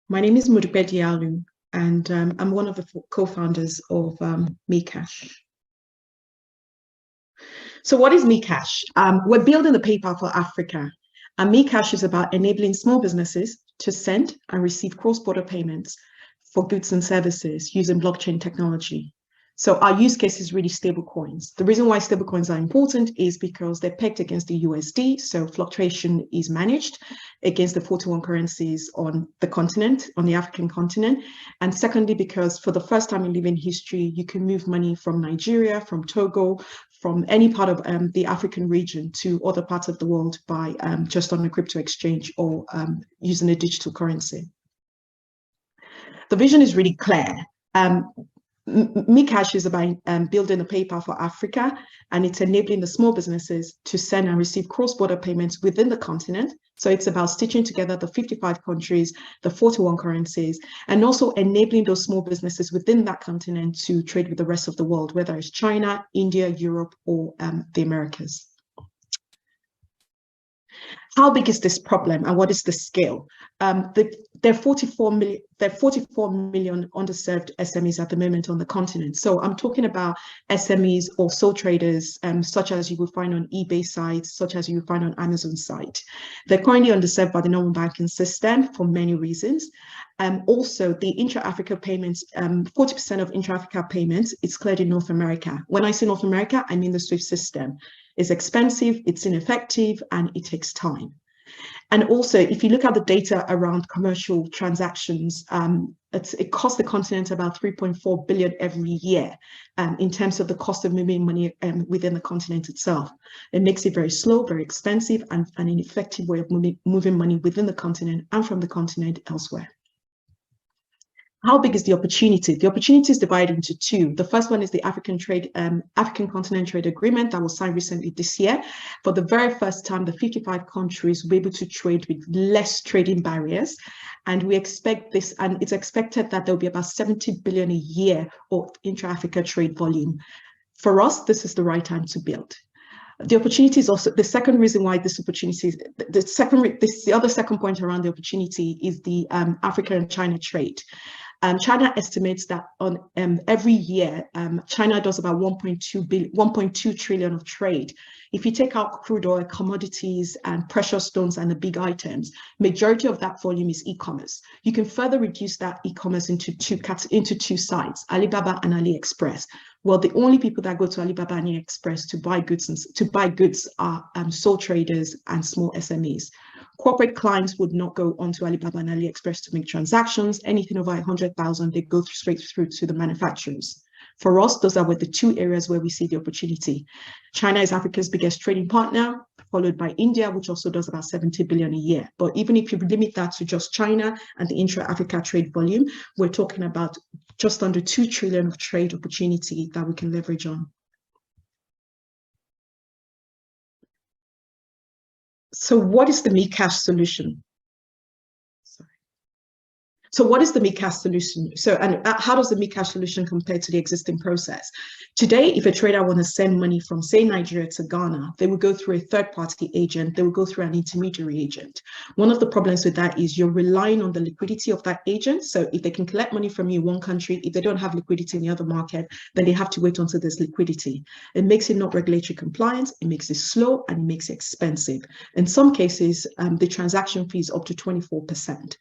My name is Mudupe Dialu, and I'm one of the co-founders of meCash. So what is meCash? We're building the PayPal for Africa, and meCash is about enabling small businesses to send and receive cross-border payments for goods and services using blockchain technology. So our use case is really stable coins. The reason why stable coins are important is because they're pegged against the USD, so fluctuation is managed against the 41 currencies on the continent, on the African continent. And secondly, because for the first time in living history, you can move money from Nigeria, from Togo, from any part of the African region to other parts of the world by just on a crypto exchange or using a digital currency. The vision is really clear. meCash is about building a PayPal for Africa, and it's enabling the small businesses to send and receive cross-border payments within the continent. So it's about stitching together the 55 countries, the 41 currencies, and also enabling those small businesses within that continent to trade with the rest of the world, whether it's China, India, Europe, or the Americas. How big is this problem and what is the scale? There are 44 million underserved SMEs at the moment on the continent. So I'm talking about SMEs or sole traders, such as you will find on eBay sites, such as you will find on Amazon site. They're currently underserved by the normal banking system for many reasons. Also, the intra-Africa payments, 40% of intra-Africa payments is cleared in North America. When I say North America, I mean the SWIFT system. It's expensive, it's ineffective, and it takes time. And also, if you look at the data around commercial transactions, it costs the continent about 3.4 billion every year in terms of the cost of moving money within the continent itself. It makes it very slow, very expensive, and an ineffective way of moving money within the continent and from the continent elsewhere. How big is the opportunity? The opportunity is divided into two. The first one is the African Continent Trade Agreement that was signed recently this year. For the very first time, the 55 countries will be able to trade with less trading barriers. And we expect this, and it's expected that there'll be about 70 billion a year of intra-Africa trade volume. For us, this is the right time to build. The opportunity is also the second reason why this opportunity, the other second point around the opportunity is the Africa and China trade. China estimates that on every year, China does about 1.2 trillion of trade. If you take out crude oil, commodities, and precious stones and the big items, majority of that volume is e-commerce. You can further reduce that e-commerce into two sites, Alibaba and AliExpress. Well, the only people that go to Alibaba and AliExpress to buy goods are sole traders and small SMEs. Corporate clients would not go onto Alibaba and AliExpress to make transactions. Anything over 100,000, they go straight through to the manufacturers. For us, those are the two areas where we see the opportunity. China is Africa's biggest trading partner, followed by India, which also does about 70 billion a year. But even if you limit that to just China and the intra-Africa trade volume, we're talking about just under 2 trillion of trade opportunity that we can leverage on. So what is the meCash solution? So what is the meCash solution? And how does the meCash solution compare to the existing process? Today, if a trader wants to send money from, say, Nigeria to Ghana, they will go through a third-party agent. They will go through an intermediary agent. One of the problems with that is you're relying on the liquidity of that agent. So if they can collect money from you in one country, if they don't have liquidity in the other market, then they have to wait until there's liquidity. It makes it not regulatory compliant. It makes it slow, and it makes it expensive. In some cases, the transaction fee is up to 24%.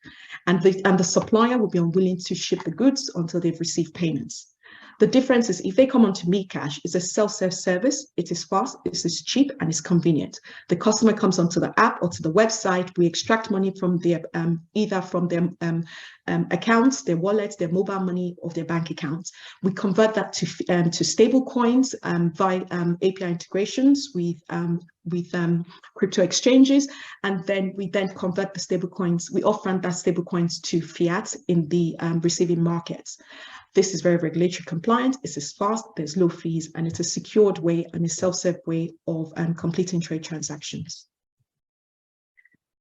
And the supplier will be unwilling to ship the goods until they've received payments. The difference is if they come onto meCash, it's a self-serve service, it is fast, it is cheap, and it's convenient. The customer comes onto the app or to the website, we extract money from their either from their accounts, their wallets, their mobile money, or their bank accounts. We convert that to stable coins via API integrations with crypto exchanges, and then we convert the stable coins. We offer that stable coins to fiat in the receiving markets. This is very regulatory compliant, it is fast, there's low fees, and it's a secured way and a self-serve way of completing trade transactions.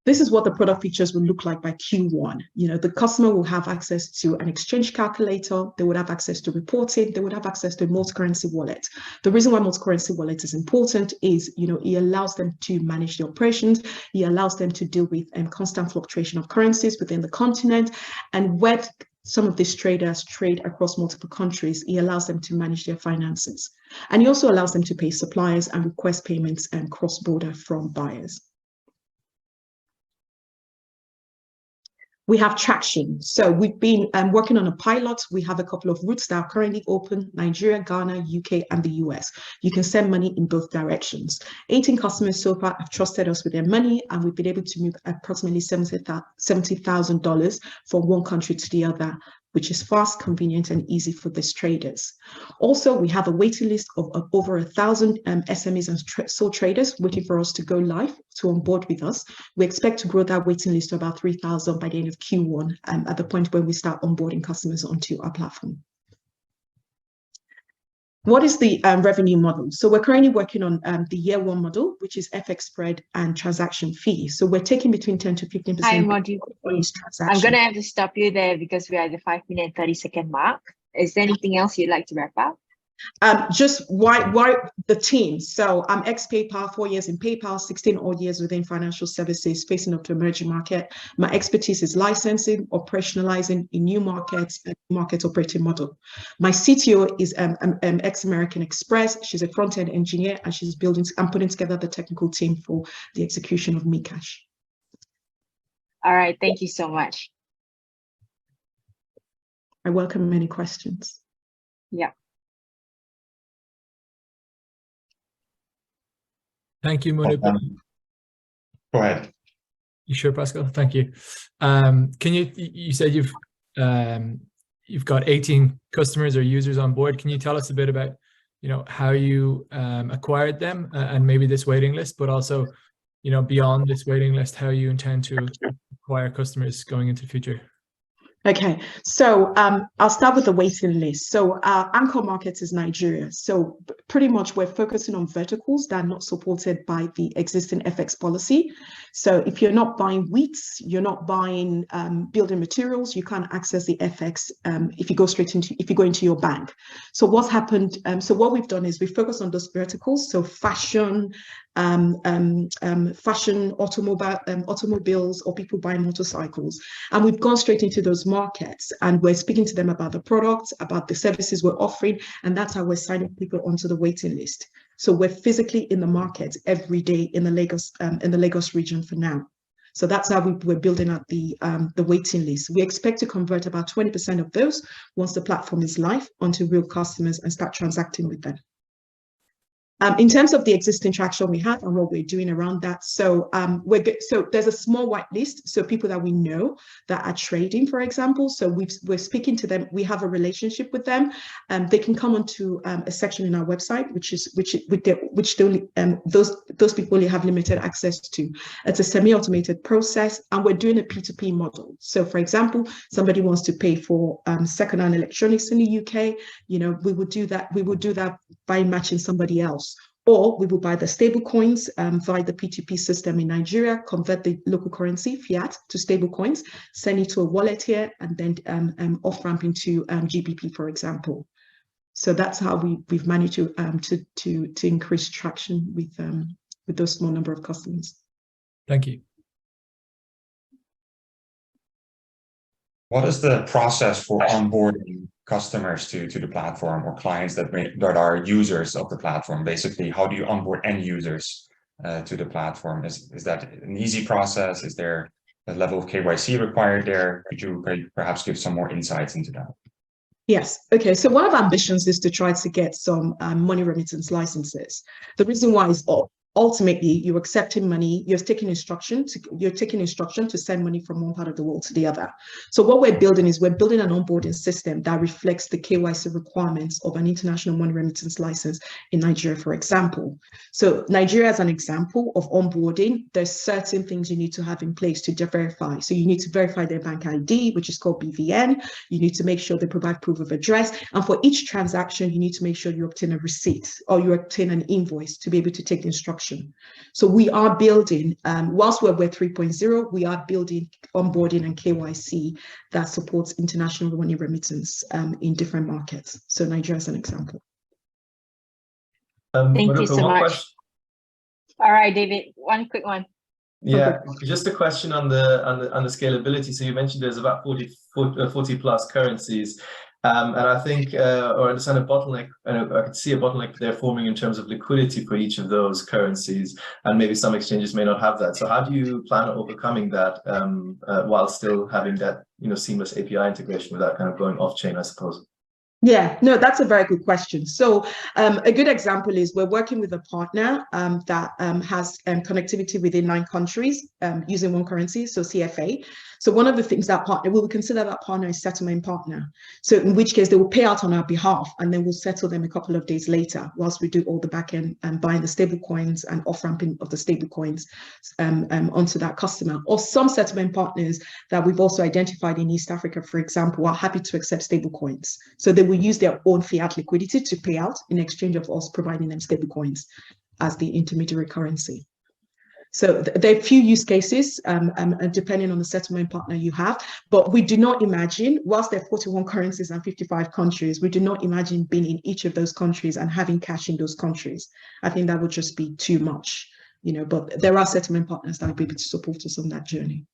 This is what the product features will look like by Q1. The customer will have access to an exchange calculator, they would have access to reporting, they would have access to a multi-currency wallet. The reason why multi-currency wallet is important is, it allows them to manage the operations, it allows them to deal with constant fluctuation of currencies within the continent, and where some of these traders trade across multiple countries, it allows them to manage their finances. And it also allows them to pay suppliers and request payments and cross-border from buyers. We have traction. So we've been working on a pilot. We have a couple of routes that are currently open: Nigeria, Ghana, UK, and the US. You can send money in both directions. 18 customers so far have trusted us with their money, and we've been able to move approximately $70,000 from one country to the other, which is fast, convenient, and easy for these traders. Also, we have a waiting list of over 1,000 SMEs and sole traders waiting for us to go live, to onboard with us. We expect to grow that waiting list to about 3,000 by the end of Q1, at the point where we start onboarding customers onto our platform. What is the revenue model? So we're currently working on the year one model, which is FX spread and transaction fee. So we're taking between 10 to 15%. Hi, Modi. I'm going to have to stop you there because we are at the 5-minute, 30-second mark. Is there anything else you'd like to wrap up? Just why the team. So I'm ex-PayPal, 4 years in PayPal, 16 odd years within financial services, facing up to emerging market. My expertise is licensing, operationalizing in new markets, and market operating model. My CTO is ex-American Express. She's a front-end engineer, and she's I'm putting together the technical team for the execution of meCash. All right, thank you so much. I welcome any questions. Yeah. Thank you, Modi. Go ahead. You sure, Pascal? Thank you. You said you've got 18 customers or users on board. Can you tell us a bit about, how you acquired them and maybe this waiting list, but also, beyond this waiting list, how you intend to acquire customers going into the future? Okay, so I'll start with the waiting list. So our anchor market is Nigeria. So pretty much we're focusing on verticals that are not supported by the existing FX policy. So if you're not buying wheat, you're not buying building materials, you can't access the FX if you go into your bank. So what's happened? So what we've done is we focus on those verticals. So fashion, automobiles, or people buying motorcycles, and we've gone straight into those markets, and we're speaking to them about the products, about the services we're offering, and that's how we're signing people onto the waiting list. So we're physically in the market every day in the Lagos region for now. So that's how we're building up the waiting list. We expect to convert about 20% of those once the platform is live onto real customers and start transacting with them. In terms of the existing traction we have and what we're doing around that, so so there's a small white list, so people that we know that are trading, for example. So we're speaking to them, we have a relationship with them, and they can come onto a section in our website, those people only have limited access to. It's a semi-automated process, and we're doing a P2P model. So, for example, somebody wants to pay for second-hand electronics in the UK, we would do that. We would do that by matching somebody else. Or we will buy the stable coins via the P2P system in Nigeria, convert the local currency, fiat, to stable coins, send it to a wallet here, and then off-ramp into GBP, for example. So that's how we've managed to increase traction with those small number of customers. Thank you. What is the process for onboarding customers to the platform, or clients that are users of the platform? Basically, how do you onboard end users to the platform? Is that an easy process? Is there a level of KYC required there? Could you perhaps give some more insights into that? Yes. Okay. So one of our ambitions is to try to get some money remittance licenses. The reason why is ultimately you're accepting money, you're taking instruction to send money from one part of the world to the other. So what we're building is an onboarding system that reflects the KYC requirements of an international money remittance license in Nigeria, for example. So Nigeria, as an example of onboarding, there's certain things you need to have in place to verify. So you need to verify their bank ID, which is called BVN. You need to make sure they provide proof of address. And for each transaction, you need to make sure you obtain a receipt or you obtain an invoice to be able to take the instruction production. So we are building, whilst we're 3.0, we are building onboarding and KYC that supports international money remittance in different markets. So Nigeria is an example. Thank you so much. All right, David, one quick one. Yeah, just a question on the scalability. So you mentioned there's about 40 plus currencies, and I think or understand a bottleneck. I could see a bottleneck there forming in terms of liquidity for each of those currencies, and maybe some exchanges may not have that. So how do you plan on overcoming that while still having that seamless API integration without kind of going off chain, I suppose? Yeah, no, that's a very good question. So a good example is we're working with a partner that has connectivity within 9 countries using one currency, so CFA. So one of the things that partner, we will consider that partner a settlement partner. So in which case they will pay out on our behalf and then we'll settle them a couple of days later whilst we do all the back end and buying the stable coins and off-ramping of the stable coins onto that customer. Or some settlement partners that we've also identified in East Africa, for example, are happy to accept stable coins. So they will use their own fiat liquidity to pay out in exchange of us providing them stable coins as the intermediary currency. So there are a few use cases depending on the settlement partner you have, but we do not imagine, whilst there are 41 currencies and 55 countries, we do not imagine being in each of those countries and having cash in those countries. I think that would just be too much, but there are settlement partners that will be able to support us on that journey.